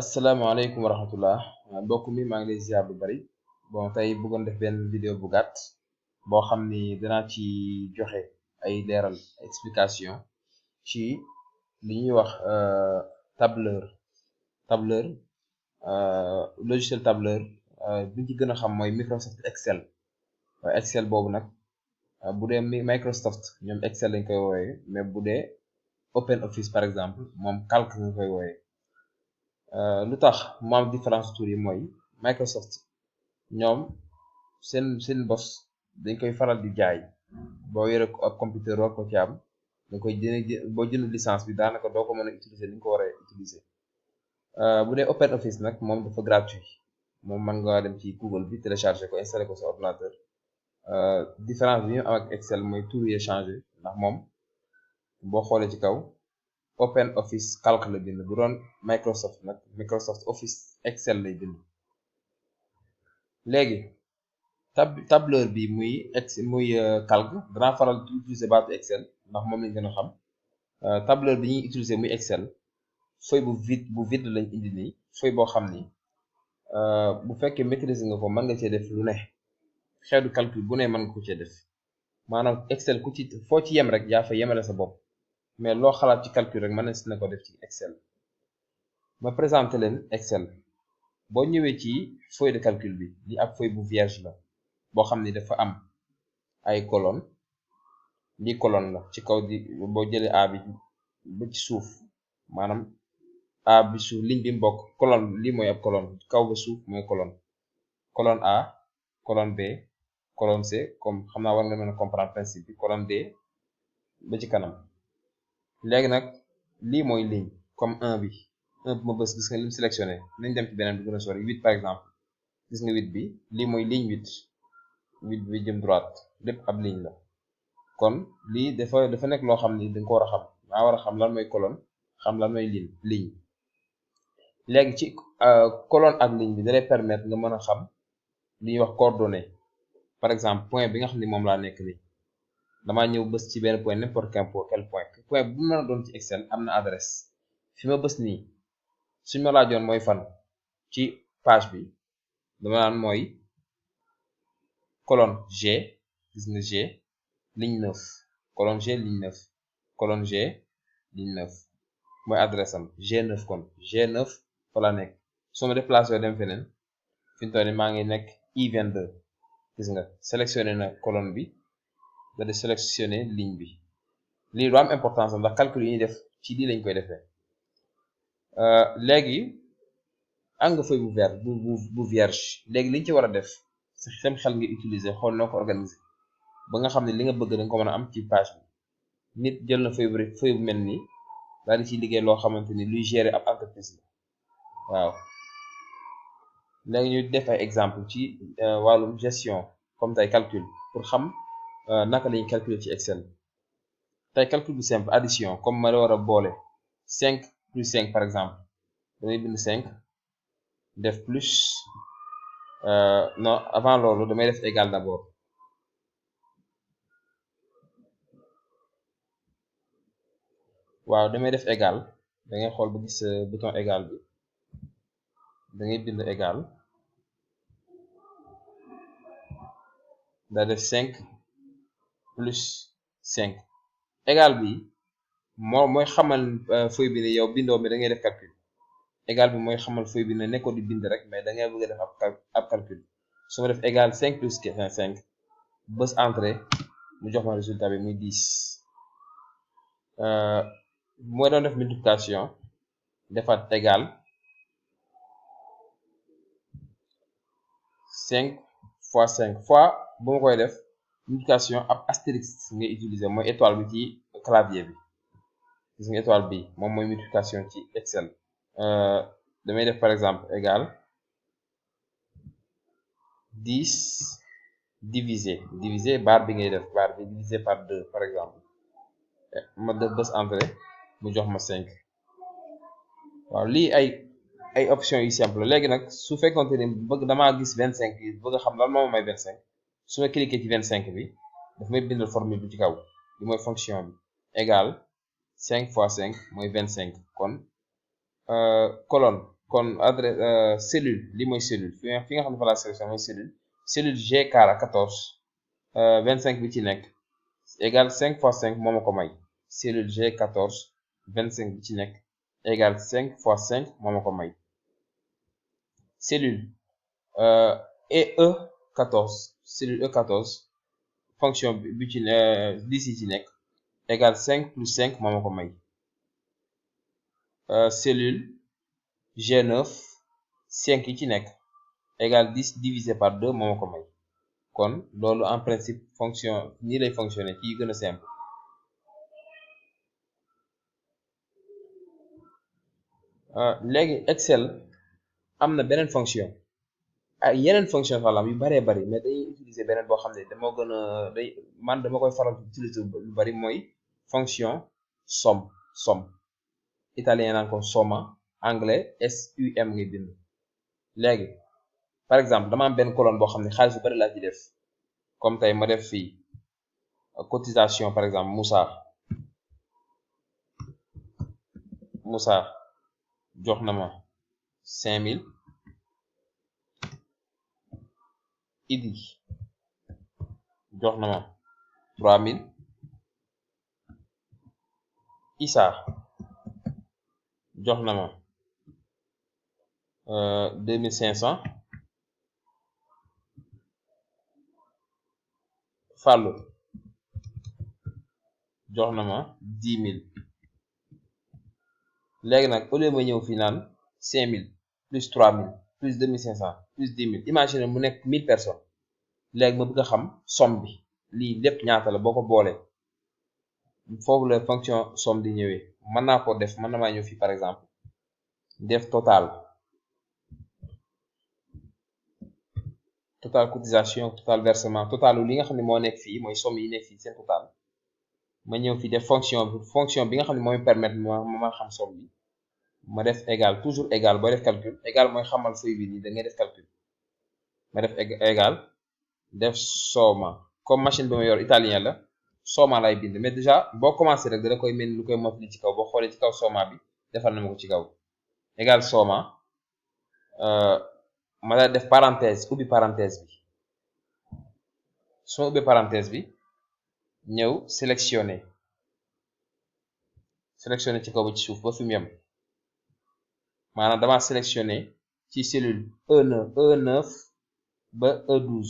asalaamaaleykum wa rahmatullah mbokk mi maa ngi lay ziar lu bari bon tey bëggoon def benn vidéo bu gàtt boo xam ni dinaa ci joxe ay leeral explication ci li ñuy wax tableur logiciel tableur bi ñu ci gën a xam mooy Microsoft Excel Excel boobu nag bu dee Microsoft ñoom Excel lañ koy wooye mais bu dee OpenOffice par exemple moom calque nga koy wooye lu tax mu am différence tur yi mooy Microsoft ñoom seen bos dañ koy faral di jaay boo yore ak computer war ko ci am dañ koy boo jënd licence bi daanaka doo ko mën a utiliser ni nga ko war a utiliser bu dee OpenOffice nag moom dafa gratuit moom mën nga dem ci Google bi télécharger ko installer ko sa ordinateur différence bi ñu am ak Excel mooy tur yi changé ndax moom boo xoolee ci kaw OpenOffice calque la bind bu doon Microsoft nag Microsoft Office Excel lay bind léegi tableur bi muy calque danaa faral di utiliser baatu Excel ndax moom lañ gën a xam tableur bi ñuy utiliser muy Excel feuille bu vide lañ indi nii feuille boo xam ni bu fekkee maîtriser nga ko mën nga cee def lu ne xeetu calcul bu ne mën nga ko cee def maanaam Excel ku ci foo ci yem rek yaa fa yemale sa bopp mais loo xalaat ci calcul rek mën na ko def ci Excel ma présenté leen Excel boo ñëwee ci feuille de calcul bi li ab feuille bu vierge la boo xam ni dafa am ay colonne lii colonne la ci kaw di boo jëlee A bi ba ci suuf maanaam A bi suuf ligne bi mbokk colonne lii mooy ab colonne kaw ba suuf mooy colonne A colonne B colonne C comme xam naa war nga mën a comprendre principe bi colonne D ba ci kanam léegi nag lii mooy ligne comme 1 bi ma bës gis nga lim sélectionné nañ dem ci beneen bi gën a sori 8 par exemple gis nga 8 bi lii mooy ligne 8 bi jëm droite lépp ab ligne la kon lii dafa nekk loo xam ni dañ ko war a xam daa war a xam lan mooy colonne xam lan mooy ligne léegi ci colonne ak ligne bi da lay permettre nga mën a xam li ñuy wax coordonnée par exemple point bi nga xam ni moom laa nekk nii damaa ñëw bës ci benn point n'importe quel point bu mën a doon ci Excel am na adresse fi ma bës nii suñ ma laajoon mooy fan ci page bi dama naan mooy colonne G gis nga G ligne 9 colonne G ligne 9 colonne G ligne 9 mooy adresse am G9 kon G9 fa la nekk soo ma déplacé dem feneen fi mu toll nii maa ngi nekk I22 gis nga sélectionné na colonne bi da di sélectionné ligne bi lii lu am importance am ndax calcul yi ñuy def ci lii lañ koy defee léegi am nga feuille bu vierge léegi liñ ci war a def sa xel nga utiliser xool noo ko organiser ba nga xam ne li nga bëgg danga ko mën a am ci page bi nit jël na feuille bu mel nii daal di ci liggéey loo xamante ni luy gérer ab entreprise la waaw léegi ñu def ay exemple ci wàllum gestion comme tey calcul pour xam naka lañuy calculer ci Excel tey calcul bu simple addition comme ma war a boole 5 plus 5 par exemple damay bind 5 def plus non avant loolu damay def égal d'abord waaw damay def égal da ngay xool ba gis bouton égal bi da ngay bind égal daa def 5 plus 5 égal bi mooy xamal feuille bi ne yow bindoo mi da ngay def calcul égal bi mooy xamal feuille bi ne nekkoo di bind rek mais da ngay bëgg a def ab calcul su ma def égal 5 plus 5 bës entrée mu jox ma résultat bi muy 10 mooy doon def multiplication defaat égal 5 fois 5 fois bu ma koy def multiplication ab astérisque ngay utiliser mooy étoile bi ci clavier bi gis nga étoile bi moom mooy multiplication ci Excel damay def par exemple égal 10 divisé barre bi ngay def barre bi divisé par 2 par exemple ma def bës entrée mu jox ma 5 waaw lii ay option yu simple léegi nag su fekkonte ni damaa gis 25 yi bëgg a xam lan moo may 25 su ma cliquer ci 25 bi daf may bindal formule bi ci kaw li mooy fonction bi égal 5 fois 5 mooy 25 kon colonne kon adresse cellule li mooy cellule fi nga xam ne fa la sélection mooy cellule G14 25 bi ci nekk égale 5 fois 5 moo ma ko may cellule G14 25 bi ci nekk égale 5 fois 5 moo ma ko may cellule E14 cellule E14 fonction bi ci 10 yi ci nekk égale 5 plus 5 moo ma ko may cellule G9 5 yi ci nekk égale 10 divisé par 2 moo ma ko may kon loolu en principe fonction nii lay fonctionner ci gën a simple léegi Excel am na beneen fonction ay yeneen fonction falam yu baree bari mais dañuy utiliser beneen boo xam ne dama koy faral di utiliser lu bari mooy fonction somme italien naan ko somma anglais SUM ngay bind léegi par exemple dama am benn colonne boo xam ne xaalis bu bari laa ci def comme tey ma def fii cotisation par exemple Moussa jox na ma 5000 Idi jox na ma 3000 Issa jox na ma 2500 Fallou jox na ma 10 000 léegi nag au lieu ma ñëw fii naan 5000 plus 3000 plus 2500 plus 10 000 imagine mu nekk 1000 personnes léegi ma bëgg a xam somme bi lii lépp ñaata la boo ko boolee foofu la fonction somme di ñëwee mën naa ko def mën na maa ñëw fii par exemple def total cotisation total versement total li nga xam ne moo nekk fii mooy somme yi nekk fii seen total ma ñëw fii def fonction bi nga xam ne mooy permettre ma xam somme bi ma def égal toujours égal booy def calcul égal mooy xamal feuille bi nii da ngay def calcul ma def égal def somma comme machine bi ma yor italien la somma lay bind mais déjà boo commencé rek dana koy mel ni lu koy mottali ci kaw boo xoolee ci kaw somma bi defal na ma ko ci kaw égal somma ma daal def parenthèse ubbi parenthèse bi su ma ubbi parenthèse bi ñëw sélectionner ci kaw ba ci suuf ba fi mu yem maanaam dama sélectionner ci cellule E9 ba E12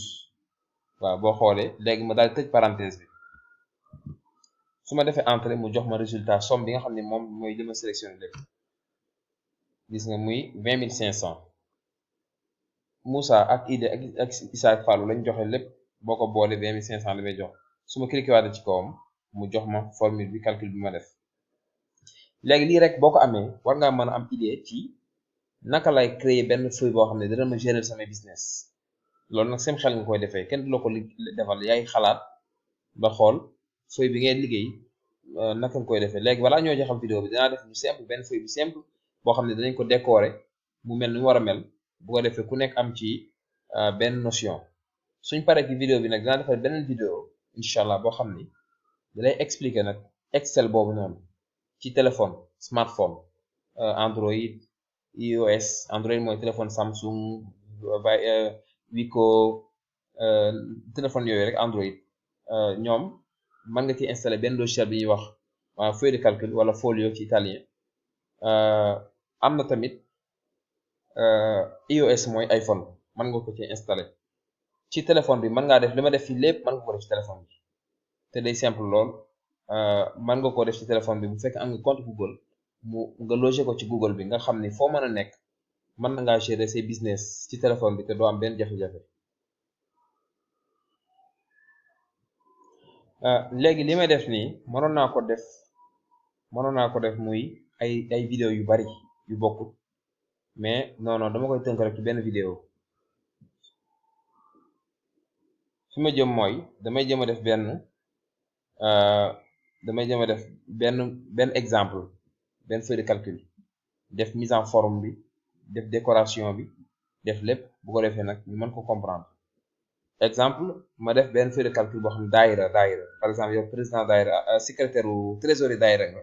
waaw boo xoolee léegi ma daal tëj parenthèse bi su ma defee entrée mu jox ma résultat somme bi nga xam ne moom mooy li ma sélectionné lépp gis nga muy 20500 Moussa ak Idé ak Issa ak Fallou lañ joxe lépp boo ko boole 20500 la may jox su ma cliqué waat ci kawam mu jox ma formule bi calcul bi ma def léegi lii rek boo ko amee war ngaa mën a am idée ci naka lay créer benn feuille boo xam ne dana ma gérer sama business loolu nag seen xel nga koy defee kenn du la ko defal yaay xalaat ba xool feuille bi ngay liggéey naka nga koy defee léegi balaa ñoo jeexal vidéo bi dinaa def lu simple benn feuille bu simple boo xam ne danañ ko décorer mu mel ni mu war a mel bu ko defee ku nekk am ci benn notion suñ paree ci vidéo bi nag dinaa defal beneen vidéo incha allah boo xam ni dalay expliquer nag Excel boobu noonu ci téléphone smartphone Android iOS Android mooy téléphone Samsung Wiko téléphone yooyu rek Android ñoom mën nga ci installer benn logiciel bi ñuy wax feuille de calcul wala Folio ci italien am na tamit iOS mooy iPhone mën nga ko ci installer ci téléphone bi mën ngaa def li ma def fii lépp mën nga ko def ci téléphone bi te day simple lool mën nga ko def ci téléphone bi bu fekkee am nga compte Google nga loger ko ci Google bi nga xam ni foo mën a nekk mën na ngaa gérer say business ci téléphone bi te doo am benn jafe-jafe léegi li may def nii mënoon naa ko def muy ay vidéo yu bari yu bokkut mais non dama koy tënk rek ci benn vidéo fi ma jëm mooy damay jëm a def benn exemple benn feuille de calcul def mise en forme bi def décoration bi def lépp bu ko defee nag ñu mën ko comprendre exemple ma def benn feuille de calcul boo xam ne daayira par exemple yow président daayira secrétaire u trésorier daayira nga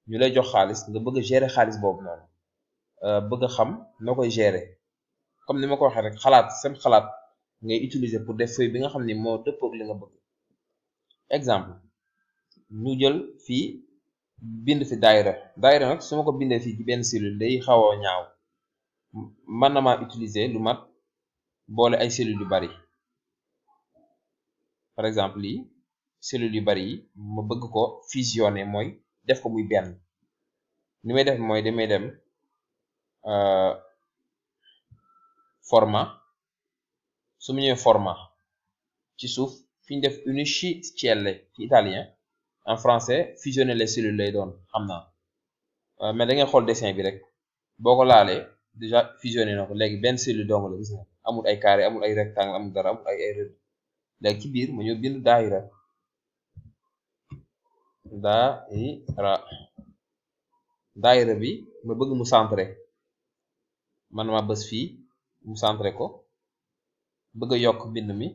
ñu lay jox xaalis nga bëgg a gérer xaalis boobu noonu bëgg a xam noo koy gérer comme ni ma ko waxee rek xalaat sam xalaat ngay utiliser pour def feuille bi nga xam ni moo dëppoog li nga bëgg. exemple ñu jël fii bind fi daayira nag su ma ko bindee fii ci benn cellule day xaw a ñaaw, mën na maa utiliser lu mat boole ay cellules yu bari. par exemple lii cellules yu bari yi ma bëgg ko fusionner, mooy def ko muy benn. ni may def mooy damay dem format, su mu ñëwee format ci suuf fi ñu def uniscelle ci italien, en français fusionner les cellules lay doon xam naa, mais da ngay xool dessin bi rek boo ko laalee déjà fusionné na ko. léegi benn cellule dong la, gis nga amul ay carré, amul ay rectangle, amul dara, amul ay rëdd. léegi ci biir ma ñëw bind daayira daayira bi ma bëgg mu centré, man ma bës fii mu centré ko. bëgg a yokk bind mi,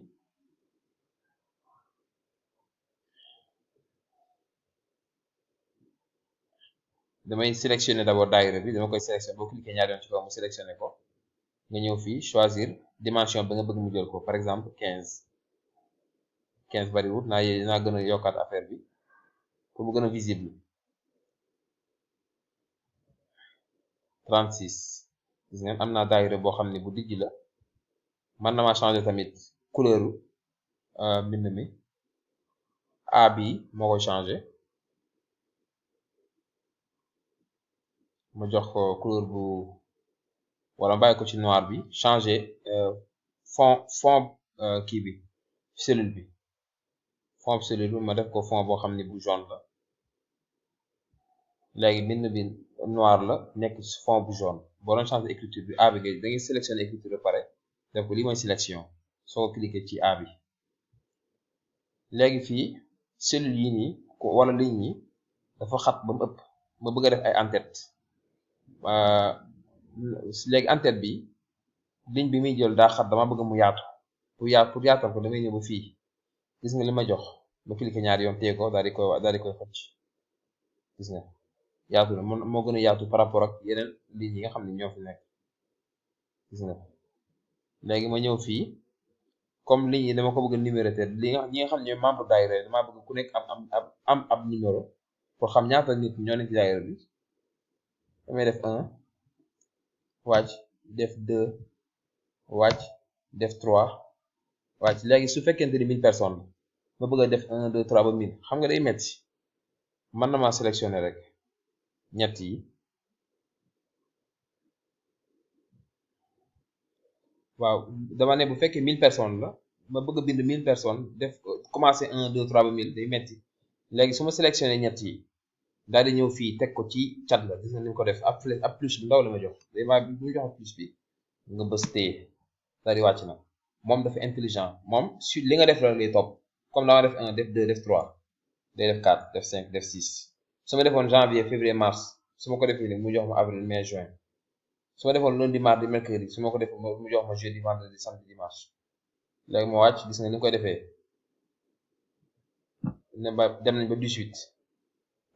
damay sélectionner d'abord daayira bi, dama koy sélectionner boo cliquer ñaari yoon ci kaw mu sélectionner ko. nga ñëw fii choisir dimension ba nga bëgg mu jël ko, par exemple 15 bariwul, naa gën a yokkaat affaire bi pour mu gën a visible. 36 gis ngeen am naa daayira boo xam ne bu dijj la. man na ma changer tamit couleur mbind mi, A bi moo koy changer, ma jox ko couleur bu, wala bàyyi ko ci noir bi, changer fond kii bi cellule bi, fond cellule bi ma def ko fond boo xam ne bu jaune la. léegi bind bi noir la nekk ci fond bu jaune. boo doon changer écriture bi A bi da ngay sélectionner écriture ba pare def ko lii mooy sélection, soo cliquer ci A bi. léegi fii cellule yi nii wala ligne yi dafa xat ba mu ëpp, ma bëgg a def ay en-tête. léegi en-tête bi ligne bi muy jël daa xat, dama bëgg mu yaatu. pour yaatal ko damay ñëw ba fii, gis nga li ma jox, ma cliquer ñaari yoon téye ko daal di koy xëcc. gis nga yaatu na, moo gën a yaatu par rapport ak yeneen lignes yi nga xam ne ñoo fi nekk. gis nga léegi ma ñëw fii, comme ligne yi dama ko bëgg numéroter, ñi nga xam ne ñooy membre daayira dama bëgg ku nekk am ab numéro pour xam ñaata nit ñoo nekk ci daayira bi. damay def 1 wàcc, def 2 wàcc, def 3 wàcc. léegi su fekkente ni 1000 personnes ma bëgg a def 1 2 3 ba 1000, xam nga day metti. man na maa sélectionner rek ñett yi, waaw dama ne bu fekkee 1000 personnes la ma bëgg a bind 1000 personnes, def commencé 1 2 3 ba 1000 day metti. léegi su ma sélectionné ñett yi daal di ñëw fii teg ko ci cat la, gis nga ni ko def ab plus bu ndaw la ma jox. day ma bu ñu joxe plus bi nga bës téye daal di wàcc na. moom dafa intelligent, moom su li nga def la lay topp. comme dama def 1 def 2 def 3 day def 4 def 5 def 6. su ma defoon janvier février mars, su ma ko defee nii mu jox ma avril mai juin. su ma defoon lundi mardi mercredi, su ma ko defee mu jox ma jeudi vendredi samedi dimanche. léegi ma wàcc, gis nga ni koy defee dem nañ ba 18.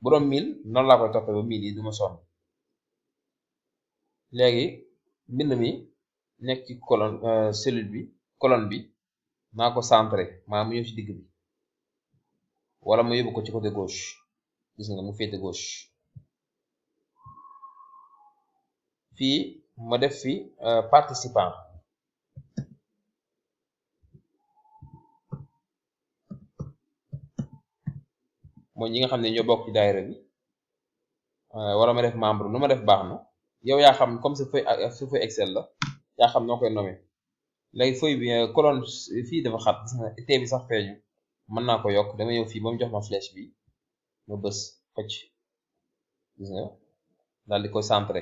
bu doon 1000 noonu laa koy toppee ba 1000 yi du ma sonn. léegi mbind mi nekk ci cellule bi, colonne bi naa ko centré, maanaam mu ñëw ci digg bi, wala ma yóbbu ko ci côté gauche. gis nga mu féete gauche. fii ma def fi participant, mooy ñi nga xam ne ñoo bokk ci daayira bi. wala ma def membre, nu ma def baax na, yow yaa xam. comme sa feuille Excel la, yaa xam noo koy nommer. léegi feuille bi colonne fii dafa xat, gis nga T bi sax feeñu. mën naa ko yokk, dama ñëw fii ba mu jox ma flèche bi, ma bës xëcc, gis nga daal di koy centré.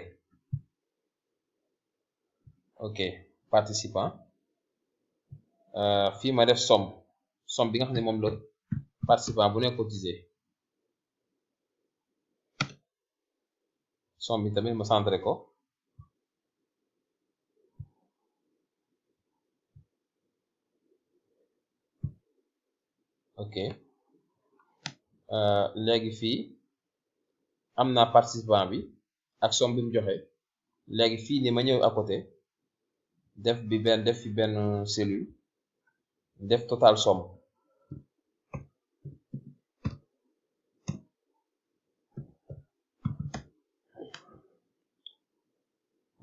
ok participant, fii ma def somme bi nga xam ne moom la participant bu nekk cotisé. somme bi tamit ma centré ko. ok léegi fii am naa participant bi ak somme bi mu joxe. léegi fii nii ma ñëw à côté def fi benn cellule def total somme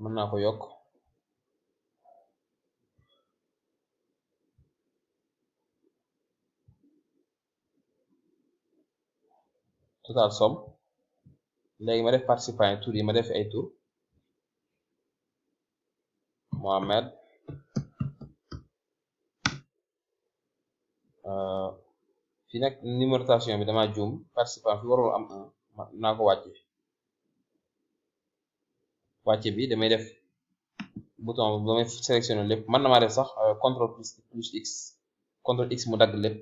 mën naa ko yokk total somme léegi ma def participant yi tur yi ma def ay tur Mohamed fii nag numérotation bi dama juum participant fi warul am 1 naa ko wàcce bi damay def bouton bi damay sélectionné lépp mën na maa def sax contrôle plus x contrôle x mu dagg lépp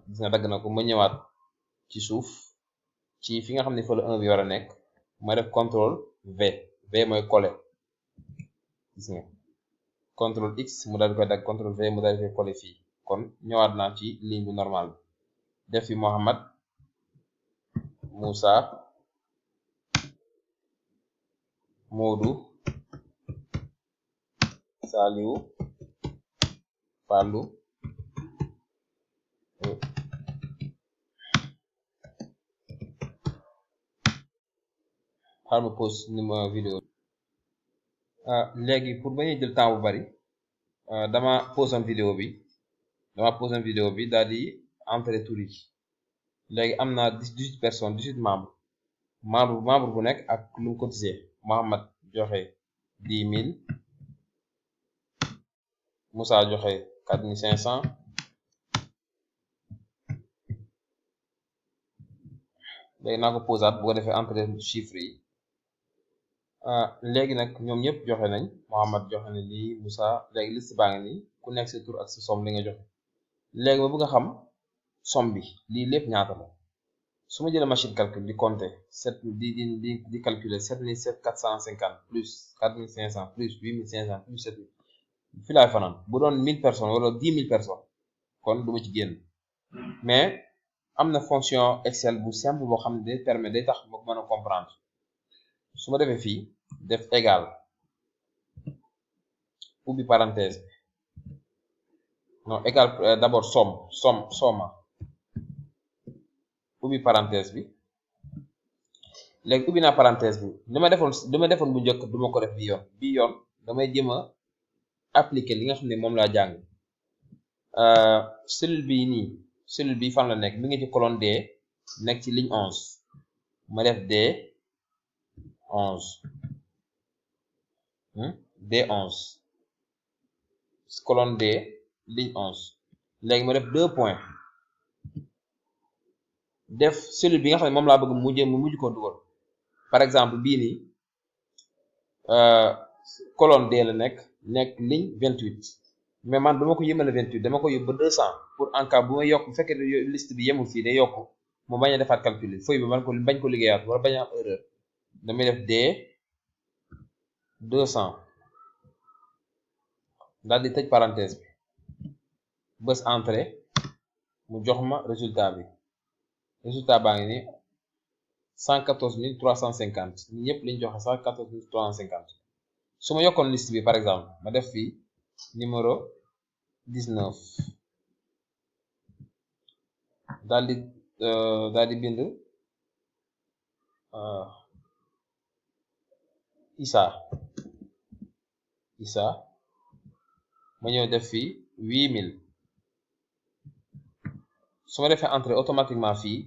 gis nga dagg na ko ma ñëwaat ci suuf ci fi nga xam ne fa la 1 bi war a nekk ma def contrôle v mooy coller gis nga contrôle x mu daal di koy dagg contrôle v mu daal di koy coller fii kon ñëwaat naa ci ligne bi normal bi def fi Mohamed Moussa Modou Saliou Fallou xaaral ma pause numéro vidéo léegi pour bañ a jël temps bu bari dama pause am vidéo bi daal di entrer tur yi léegi am na 18 personnes 18 membre bu nekk ak lu mu cotisé Mohamed joxe 10 000 Moussa joxe 4 500 léegi naa ko posaat bu ko defee entrer chiffre yi léegi nag ñoom ñëpp joxe nañ Mohamed joxe na lii Moussa léegi liste baa ngi nii ku nekk sa tur ak sa somme li nga joxe léegi ma bëgg a xam somme bi lii lépp ñaata la su ma jëlee machine calcul di compter di calculer 7450 plus 4500 plus 8500 plus 7000 fi laay fanaan bu doon 1000 personnes wala 10 000 personnes kon du ma ci génn mais am na fonction Excel bu simple boo xam ne day tax ma mën a comprendre su ma defee fii def égal ubbi parenthèse bi non égal d'abord somme ubbi parenthèse bi léegi ubbi naa parenthèse bi li ma defoon bu njëkk duma ko def bi yoon damay jéem a appliquer li nga xam ne moom laa jàng cellule bi fan la nekk mi ngi ci colonne D nekk ci ligne 11 ma def D11 colonne D ligne 11 léegi ma def 2 points def cellule bi nga xam ne moom laa bëgg mu mujj ko dugal par exemple bii nii colonne D la nekk ligne 28 mais man dama ko yëmale 28 dama ko yóbbu ba 200 pour en cas bu may yokk bu fekkee liste bi yemul fii day yokk mu bañ a defaat calcul feuille bi bañ ko liggéeyaat wala bañ a am erreur damay def D 200 daal di tëj parenthèse bi bës entrée mu jox ma résultat baa ngi ni 114 350 ñi ñëpp liñ joxe 114 350 su ma yokkoon liste bi par exemple ma def fii numéro 19 daal di bind Issa ma ñëw def fii 8000 su ma defee entrée automatiquement fii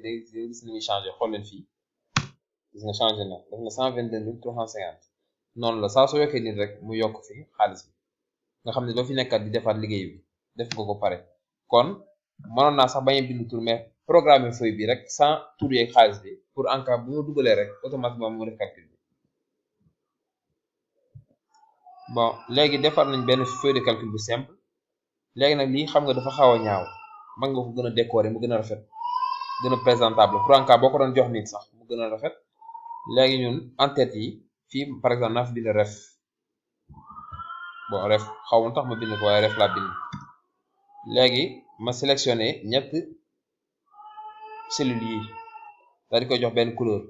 day gis ni muy changé xool leen fii gis nga changé na def na 122 350 noonu la saa soo yokkee nit rek mu yokk fi xaalis bi nga xam ne doo fi nekkat di defaat liggéey bi def nga ko pare kon mënoon naa sax bañ a bind tur mais programme feuille bi rek sans tur yeeg xaalis bi pour en cas bu ma dugalee rek automatiquement mu def calcul bi bon léegi defar nañ benn feuille de calcul bu simple léegi nag lii xam nga dafa xaw a ñaaw mën nga ko gën a décorer mu gën a rafet gën a présentable pour en cas boo ko doon jox nit sax mu gën a rafet léegi ñun en tête yi fii par exemple naa fi bind ref bon ref xaw ma tax ma bind ko waaye ref laa bind léegi ma sélectionné ñett cellules yi daal di koy jox benn couleur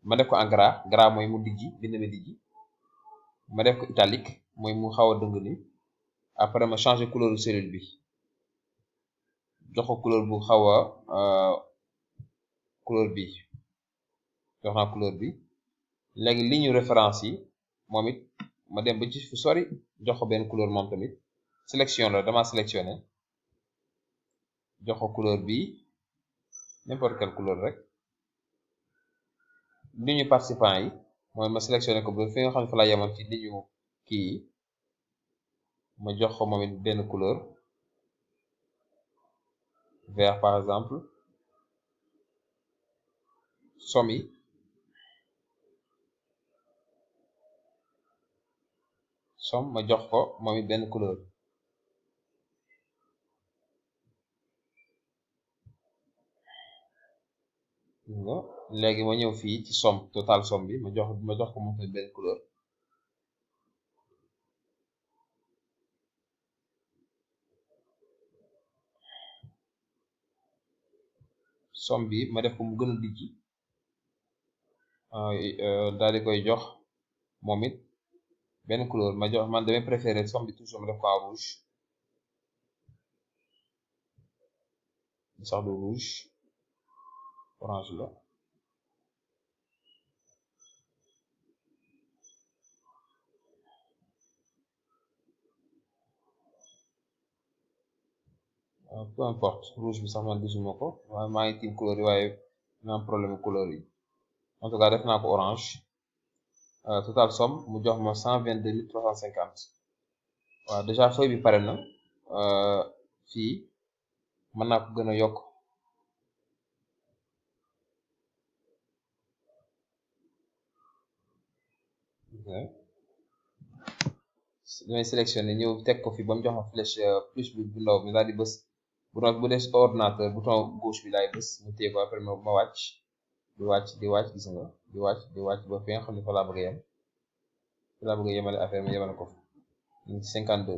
ma def ko en gras mooy mu dijji bind mi dijji, ma def ko italique mooy mu xaw a dëng ni. Après ma changer couleur cellule bi jox ko couleur bu xaw a couleur bi jox naa couleur bi. léegi ligne référence yi moom it ma dem ba ci fu sori jox ko benn couleur moom tamit sélection la dama sélectionné jox ko couleur bi n'importe quelle couleur rek. ligne participant yi mooy ma sélectionné ko ba fi nga xam ne fa la yemoon ci ligne kii yi ma jox ko moom it benn couleur vert par exemple. somme yi somme ma jox ko moom it benn couleur. léegi ma ñëw fii ci somme total somme bi ma jox ko moom tamit benn couleur. somme bi ma def ko mu gën a dijji daal di koy jox moom it benn couleur ma jox man damay préférer somme bi toujours ma def ko en rouge sax du rouge orange la. peu importe rouge bi sax man gisuma ko waaye maa ngi tiim couleur yi waaye ma am problème couleur yi. en tout cas def naa ko orange. total somme mu jox ma 122 350. waaw déjà feuille bi pare na. fii mën naa ko gën a yokk. damay sélectionné ñëw teg ko fi ba mu jox ma flèche plus bu ndaw mi daal di bës bu dee ordinateur bouton gauche bi laay bës mu téye ko après ma wàcc di wàcc gis nga di wàcc ba fi nga xam ne fa laa bëgg a yem fa laa bëgg a yemale affaire ma yemale ko ñu ngi ci 52.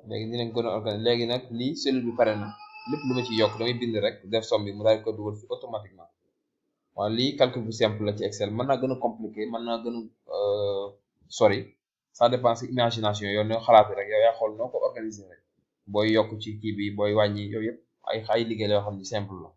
léegi dinañ gën a organiser léegi nag lii cellule bi pare na lépp lu ma ci yokk damay bind rek def somme bi mu daal di ko dugal fi automatiquement. waaw lii calcul bu simple la ci Excel mën naa gën a compliqué mën naa gën a sori ça dépend ci imagination yow noo xalaat rek yow yaa xool noo ko organiser rek booy yokk ci kii bi booy wàññi yow yëpp ay liggéey la yoo xam ne simple la.